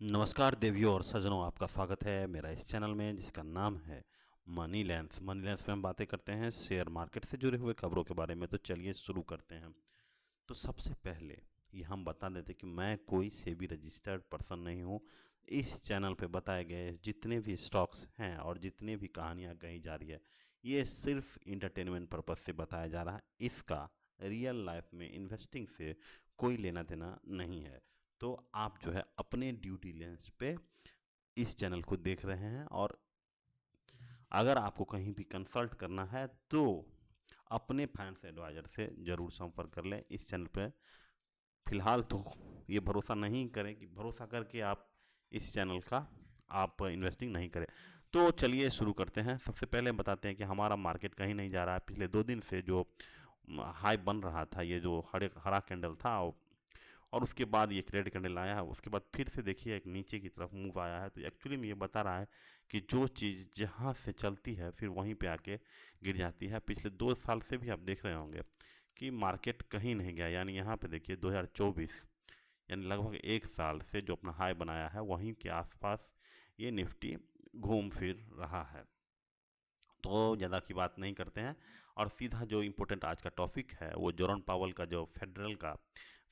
नमस्कार देवियों और सज्जनों, आपका स्वागत है मेरा इस चैनल में जिसका नाम है मनी लेंस। मनी लेंस में हम बातें करते हैं शेयर मार्केट से जुड़े हुए खबरों के बारे में। तो चलिए शुरू करते हैं। तो सबसे पहले ये हम बता देते कि मैं कोई सेबी रजिस्टर्ड पर्सन नहीं हूँ। इस चैनल पे बताए गए जितने भी स्टॉक्स हैं और जितने भी कहानियाँ कही जा रही है, ये सिर्फ इंटरटेनमेंट पर्पज से बताया जा रहा है। इसका रियल लाइफ में इन्वेस्टिंग से कोई लेना देना नहीं है। तो आप जो है अपने ड्यू डिलिजेंस पे इस चैनल को देख रहे हैं, और अगर आपको कहीं भी कंसल्ट करना है तो अपने फाइनेंस एडवाइज़र से ज़रूर संपर्क कर लें। इस चैनल पे फ़िलहाल तो ये भरोसा नहीं करें कि भरोसा करके आप इस चैनल का आप इन्वेस्टिंग नहीं करें। तो चलिए शुरू करते हैं। सबसे पहले बताते हैं कि हमारा मार्केट कहीं नहीं जा रहा है। पिछले 2 दिन से जो हाई बन रहा था, ये जो हरा कैंडल था, और उसके बाद ये क्रेडिट कैंडल आया है, उसके बाद फिर से देखिए एक नीचे की तरफ मूव आया है। तो एक्चुअली में ये बता रहा है कि जो चीज़ जहाँ से चलती है फिर वहीं पे आके गिर जाती है। पिछले 2 साल से भी आप देख रहे होंगे कि मार्केट कहीं नहीं गया। यानी यहाँ पे देखिए 2024, यानी लगभग 1 साल से जो अपना हाई बनाया है वहीं के आसपास ये निफ्टी घूम फिर रहा है। तो ज़्यादा की बात नहीं करते हैं और सीधा जो इम्पोर्टेंट आज का टॉपिक है वो जॉन पावल का, जो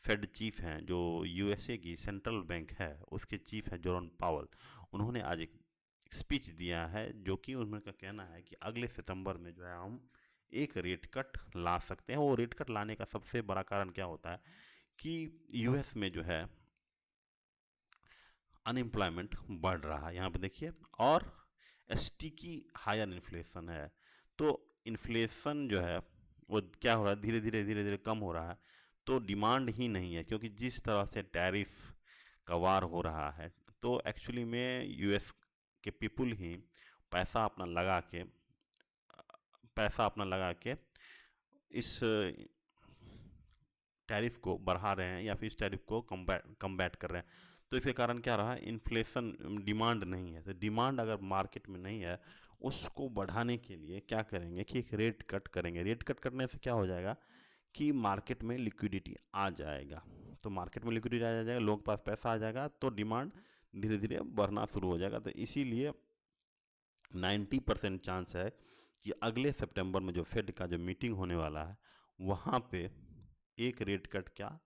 फेड चीफ हैं, जो यूएसए की सेंट्रल बैंक है उसके चीफ हैं जॉन पावल। उन्होंने आज एक स्पीच दिया है जो कि उन्होंने का कहना है कि अगले सितंबर में जो है हम एक रेट कट ला सकते हैं। वो रेट कट लाने का सबसे बड़ा कारण क्या होता है कि यूएस में जो है अनएम्प्लॉयमेंट बढ़ रहा है, यहाँ पे देखिए, और स्टिकी हायर इन्फ्लेशन है। तो इन्फ्लेशन जो है वो क्या हो रहा है, धीरे धीरे कम हो रहा है। तो डिमांड ही नहीं है, क्योंकि जिस तरह से टैरिफ का वार हो रहा है, तो एक्चुअली में यूएस के पीपुल ही पैसा अपना लगा के पैसा अपना लगा के इस टैरिफ को बढ़ा रहे हैं या फिर इस टैरिफ को कम्बैट कर रहे हैं। तो इसके कारण क्या रहा है, इन्फ्लेशन, डिमांड नहीं है। तो डिमांड अगर मार्केट में नहीं है, उसको बढ़ाने के लिए क्या करेंगे कि एक रेट कट करेंगे। रेट कट करने से क्या हो जाएगा कि मार्केट में लिक्विडिटी आ जाएगा। तो मार्केट में लिक्विडिटी आ जाएगा, लोगों के पास पैसा आ जाएगा, तो डिमांड धीरे धीरे बढ़ना शुरू हो जाएगा। तो इसीलिए 90% चांस है कि अगले सितंबर में जो फेड का जो मीटिंग होने वाला है वहाँ पे एक रेट कट क्या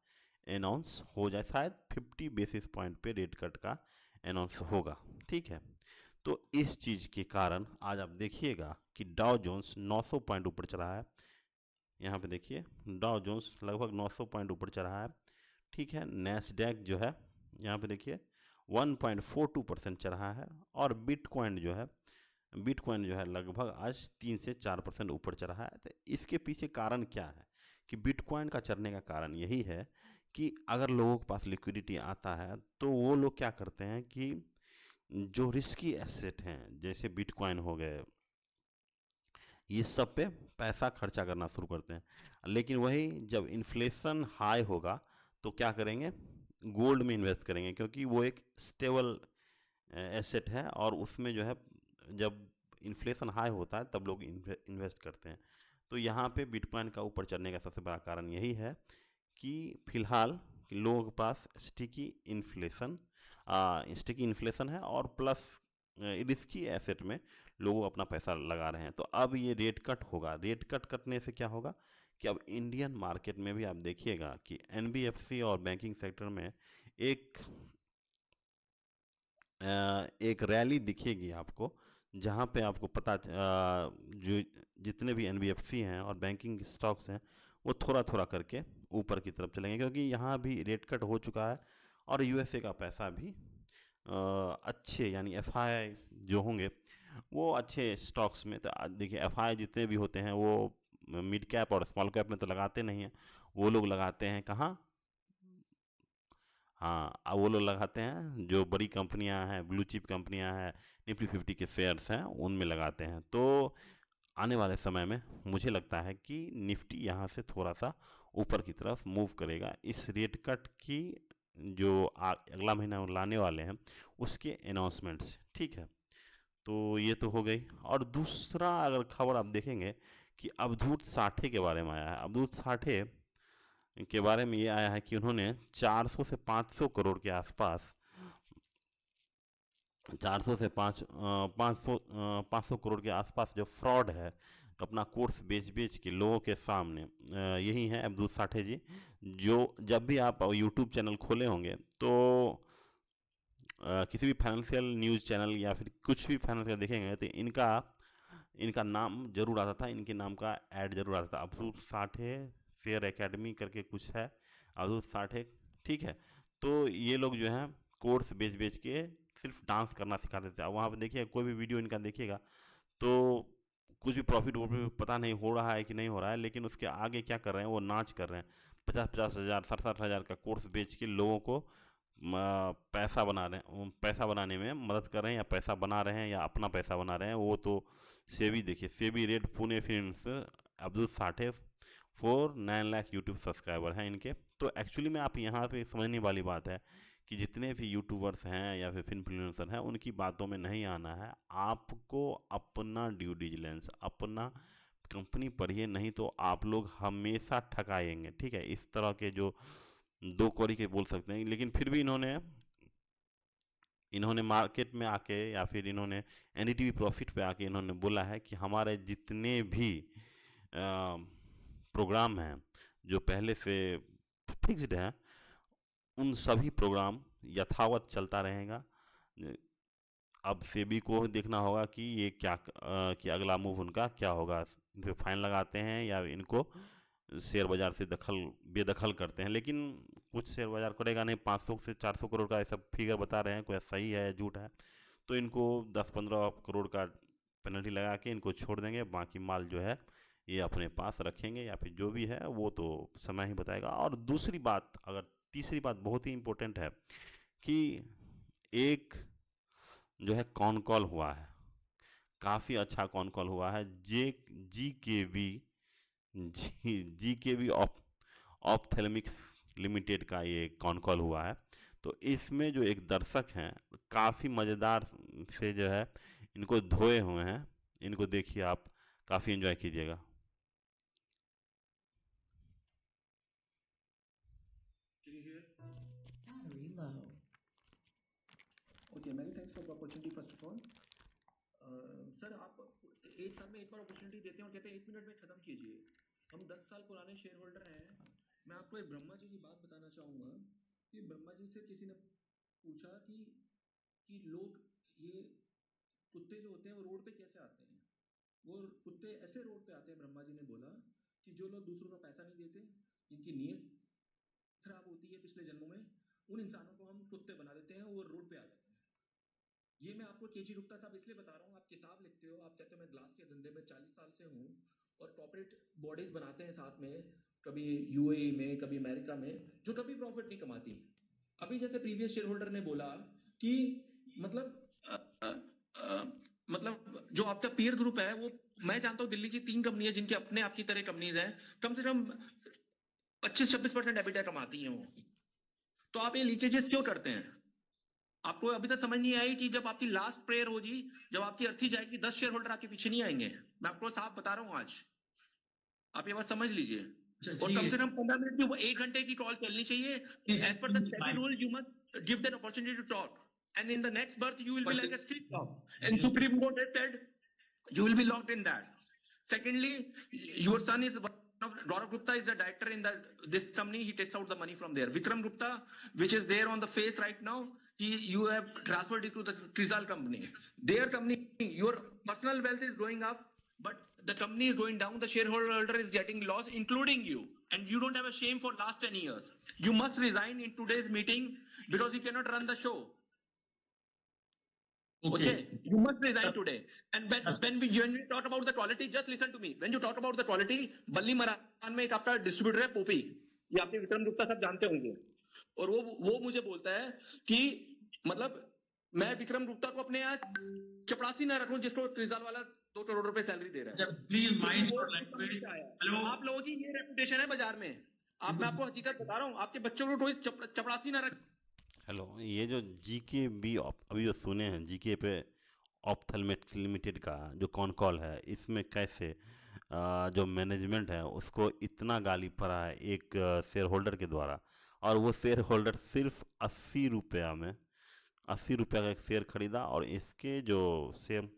अनाउंस हो जाए। शायद 50 बेसिस पॉइंट पे रेट कट का अनाउंस होगा। ठीक है। तो इस चीज़ के कारण आज आप देखिएगा कि डाउ जोन्स 900 पॉइंट ऊपर चला है। यहाँ पे देखिए डाउ जोन्स लगभग 900 पॉइंट ऊपर चढ़ा है। ठीक है। नैस्डैक जो है यहाँ पे देखिए 1.42% चढ़ा है। और बिटकॉइन जो है लगभग आज 3 से 4% ऊपर चढ़ा है। तो इसके पीछे कारण क्या है कि बिटकॉइन का चढ़ने का कारण यही है कि अगर लोगों के पास लिक्विडिटी आता है तो वो लोग क्या करते हैं कि जो रिस्की एसेट हैं जैसे बिटकॉइन हो गए, ये सब पे पैसा खर्चा करना शुरू करते हैं। लेकिन वही जब इन्फ्लेशन हाई होगा तो क्या करेंगे, गोल्ड में इन्वेस्ट करेंगे, क्योंकि वो एक स्टेबल एसेट है और उसमें जो है जब इन्फ्लेशन हाई होता है तब लोग इन्वेस्ट करते हैं। तो यहाँ पे बिटकॉइन का ऊपर चढ़ने का सबसे बड़ा कारण यही है कि फिलहाल लोगों के पास स्टिकी इन्फ्लेशन है, और प्लस रिस्की एसेट में लोग अपना पैसा लगा रहे हैं। तो अब ये रेट कट होगा। रेट कट करने से क्या होगा कि अब इंडियन मार्केट में भी आप देखिएगा कि एनबीएफसी और बैंकिंग सेक्टर में एक एक रैली दिखेगी आपको, जहाँ पे आपको जो जितने भी एनबीएफसी हैं और बैंकिंग स्टॉक्स हैं वो थोड़ा थोड़ा करके ऊपर की तरफ चलेंगे, क्योंकि यहाँ भी रेट कट हो चुका है। और यूएसए का पैसा भी अच्छे, यानी एफआई जो होंगे वो अच्छे स्टॉक्स में, तो देखिए एफआई जितने भी होते हैं वो मिड कैप और स्मॉल कैप में तो लगाते नहीं हैं। वो लोग लगाते हैं कहाँ, हाँ, वो लोग लगाते हैं जो बड़ी कंपनियां हैं, ब्लू चिप कंपनियां हैं, निफ्टी 50 के शेयर्स हैं उनमें लगाते हैं। तो आने वाले समय में मुझे लगता है कि निफ्टी यहाँ से थोड़ा सा ऊपर की तरफ मूव करेगा। इस रेट कट की जो अगला महीना लाने वाले हैं उसके अनाउंसमेंट्स। ठीक है। तो ये तो हो गई। और दूसरा अगर खबर आप देखेंगे कि अवधूत साठे के बारे में आया है। अवधूत साठे के बारे में ये आया है कि उन्होंने 400 से 500 करोड़ के आसपास 400 से 500 करोड़ के आसपास जो फ्रॉड है, अपना कोर्स बेच बेच के लोगों के सामने, यही है अब्दुल साठे जी। जो जब भी आप यूट्यूब चैनल खोले होंगे तो किसी भी फाइनेंशियल न्यूज़ चैनल या फिर कुछ भी फाइनेंशियल देखेंगे तो इनका इनका नाम जरूर आता था, इनके नाम का ऐड जरूर आता था। अब्दुल साठे शेयर एकेडमी करके कुछ है, अब्दुल साठे, ठीक है। तो ये लोग जो हैं कोर्स बेच बेच के सिर्फ डांस करना सिखाते थे। अब वहाँ पे देखिए कोई भी वीडियो इनका देखिएगा तो कुछ भी प्रॉफिट वॉफिट पता नहीं हो रहा है कि नहीं हो रहा है, लेकिन उसके आगे क्या कर रहे हैं, वो नाच कर रहे हैं। 50-50 हज़ार 60-60 हज़ार का कोर्स बेच के लोगों को पैसा बना रहे हैं, पैसा बनाने में मदद कर रहे हैं, या पैसा बना रहे हैं या अपना पैसा बना रहे हैं। वो तो सेबी देखिए, SEBI rate Pune films, Abdul Sathe 4 9 lakh YouTube subscriber हैं इनके। तो एक्चुअली में आप यहाँ पे समझने वाली बात है कि जितने भी यूट्यूबर्स हैं या फिर फिल्म इन्फ्लुएंसर हैं, उनकी बातों में नहीं आना है। आपको अपना ड्यू डिलिजेंस, अपना कंपनी पढ़िए, नहीं तो आप लोग हमेशा ठगाएंगे, ठीक है। इस तरह के जो दो कौड़ी के बोल सकते हैं, लेकिन फिर भी इन्होंने इन्होंने मार्केट में आके या फिर इन्होंने एनडीटीवी प्रॉफिट पे आके इन्होंने बोला है कि हमारे जितने भी प्रोग्राम हैं जो पहले से फिक्स्ड हैं, उन सभी प्रोग्राम यथावत चलता रहेगा। अब सेबी को देखना होगा कि ये क्या कि अगला मूव उनका क्या होगा। इन पे फाइन लगाते हैं या इनको शेयर बाज़ार से बेदखल करते हैं। लेकिन कुछ शेयर बाज़ार करेगा नहीं। 500 से 400 करोड़ का ऐसा फिगर बता रहे हैं, कोई सही है या झूठ है। तो इनको 10-15 करोड़ का पेनल्टी लगा के इनको छोड़ देंगे, बाकी माल जो है ये अपने पास रखेंगे, या फिर जो भी है वो तो समय ही बताएगा। और दूसरी बात, अगर तीसरी बात बहुत ही इम्पोर्टेंट है कि एक जो है कॉन कॉल हुआ है, काफ़ी अच्छा कॉन कॉल हुआ है। जे जी के बी जी के बी ऑप्थेलमिक्स लिमिटेड का ये कॉन कॉल हुआ है। तो इसमें जो एक दर्शक हैं, काफ़ी मज़ेदार से जो है इनको धोए हुए हैं। इनको देखिए आप, काफ़ी एंजॉय कीजिएगा। Can you hear? Battery low. Okay, many thanks for the opportunity first of all. Sir आप एक साल में एक बार अपॉर्चुनिटी देते हैं और कहते हैं 1 मिनट में खत्म कीजिए। हम 10 साल पुराने शेयर होल्डर हैं। मैं आपको एक ब्रह्मा जी की बात बताना चाहूंगा कि ब्रह्मा जी से किसी ने पूछा कि लोग ये कुत्ते जो होते हैं वो रोड पे कैसे आते हैं। वो कुत्ते ऐसे रोड पे आते हैं, ब्रह्मा जी ने बोला कि जो लोग दूसरों को पैसा नहीं देते, जिनकी नीयत खराब होती है पिछले जन्मों में, उन इंसानों को हम कुत्ते बना देते हैं, वो रोड पे आ जाते हैं। ये मैं आपको केजी गुप्ता साहब इसलिए बता रहा हूँ, आप किताब लिखते हो, आप कहते हो मैं ग्लास के धंधे में 40 साल से हूँ, और कॉर्पोरेट बॉडीज बनाते हैं साथ में, कभी यूएई में, कभी अमेरिका में, जो कभी प्रॉफिट नहीं कमाती। अभी जैसे प्रीवियस शेयर होल्डर ने बोला कि मतलब मतलब जो आपका पीयर ग्रुप है, वो मैं जानता हूँ दिल्ली की 3 कंपनी है जिनके अपने आपकी तरह कंपनीज हैं, कम से कम 25-26% एबिटा कमाती हैं वो। तो आप ये लीकेजेस क्यों करते हैं? आपको अभी तक समझ नहीं आई कि जब आपकी लास्ट प्रेयर होगी, जब आपकी अर्थी जाएगी, 10 शेयर होल्डर आपके पीछे नहीं आएंगे। मैं आपको साफ बता रहा हूं आज, आप ये बात समझ लीजिए। और कम से कम 15 मिनट की, 1 घंटे की कॉल चलनी चाहिए। As per the SEBI rule you must give that opportunity to talk, and in the next birth you will be like a street dog, and Supreme Court has said you will be locked in that. Secondly, your son is Gaurav Gupta is the director in this company. He takes out the money from there. Vikram Gupta, which is there on the face right now, you have transferred it to the Trizal company. Their company, your personal wealth is going up, but the company is going down. The shareholder is getting lost, including you, and you don't have a shame for last 10 years. You must resign in today's meeting because you cannot run the show. Okay, you must resign today. And when we talk about the quality, just listen to me. When you talk about the quality, बल्ली मरान में एक आपका distributor है पोपी, ये आपके विक्रम गुप्ता सब जानते होंगे, और वो मुझे बोलता है कि मतलब मैं विक्रम गुप्ता को अपने यहाँ चपरासी ना रखूं जिसको त्रिजाल वाला 2 करोड़ रुपए सैलरी दे रहा है। Please mind your language. Hello, आप लोगों की ये रेपुटेशन है बाजार में। मैं आपको हकीकत बता रहा हूँ, आपके बच्चों को कोई चपरासी ना रख। हेलो, ये जो जी के बी अभी जो सुने हैं, जी के पे ऑप्थेलमिक्स लिमिटेड का जो कॉन कॉल है, इसमें कैसे जो मैनेजमेंट है उसको इतना गाली पड़ा है एक शेयर होल्डर के द्वारा, और वो शेयर होल्डर सिर्फ 80 रुपया में 80 रुपये का एक शेयर खरीदा और इसके जो शेयर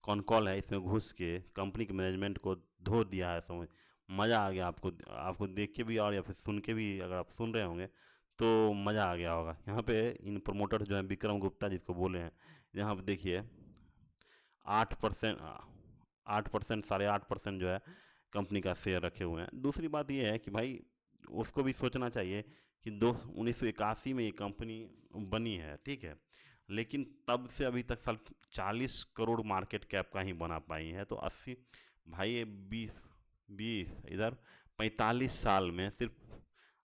कॉल है इसमें घुस के कंपनी के मैनेजमेंट को धो दिया है। समझ, मज़ा आ गया आपको, आपको देख के भी और या फिर सुन के भी, अगर आप सुन रहे होंगे तो मज़ा आ गया होगा। यहाँ पे इन प्रमोटर जो हैं विक्रम गुप्ता जिसको बोले हैं, यहाँ पे देखिए 8%, 8%, 8.5% जो है कंपनी का शेयर रखे हुए हैं। दूसरी बात ये है कि भाई उसको भी सोचना चाहिए कि 1981 में ये कंपनी बनी है, ठीक है, लेकिन तब से अभी तक साल 40 करोड़ मार्केट कैप का ही बना पाई है। तो 80, भाई ये 20 इधर 45 साल में सिर्फ,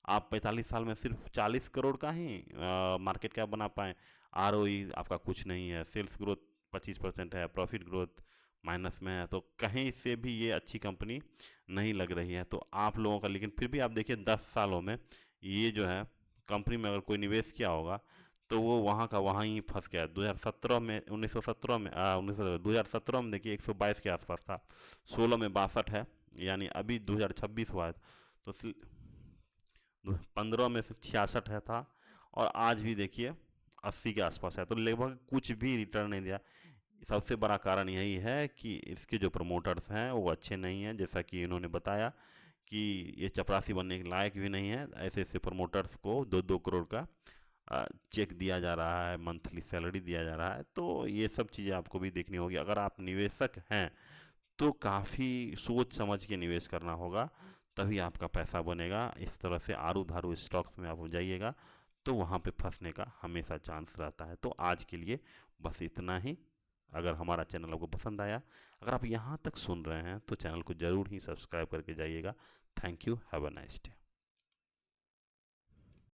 आप 45 साल में सिर्फ 40 करोड़ का ही मार्केट कैप बना पाएँ। आरओई आपका कुछ नहीं है, सेल्स ग्रोथ 25% है, प्रॉफिट ग्रोथ माइनस में है, तो कहीं से भी ये अच्छी कंपनी नहीं लग रही है। तो आप लोगों का, लेकिन फिर भी आप देखिए 10 सालों में ये जो है कंपनी में अगर कोई निवेश किया होगा तो वो वहाँ का वहाँ ही फंस गया। 2017 में, 1917 में 2017 में देखिए 122 के आसपास था, 16 में 62 है, यानी अभी 2026 हुआ है तो 15 में से 66 है था, और आज भी देखिए 80 के आसपास है। तो लगभग कुछ भी रिटर्न नहीं दिया। सबसे बड़ा कारण यही है कि इसके जो प्रमोटर्स हैं वो अच्छे नहीं हैं, जैसा कि इन्होंने बताया कि ये चपरासी बनने के लायक भी नहीं है। ऐसे ऐसे प्रमोटर्स को 2-2 करोड़ का चेक दिया जा रहा है, मंथली सैलरी दिया जा रहा है। तो ये सब चीज़ें आपको भी देखनी होगी। अगर आप निवेशक हैं तो काफ़ी सोच समझ के निवेश करना होगा, तभी आपका पैसा बनेगा। इस तरह से आरू धारू स्टॉक्स में आप जाइएगा तो वहाँ पे फंसने का हमेशा चांस रहता है। तो आज के लिए बस इतना ही। अगर हमारा चैनल आपको पसंद आया, अगर आप यहाँ तक सुन रहे हैं तो चैनल को ज़रूर ही सब्सक्राइब करके जाइएगा। Thank you, have a nice day.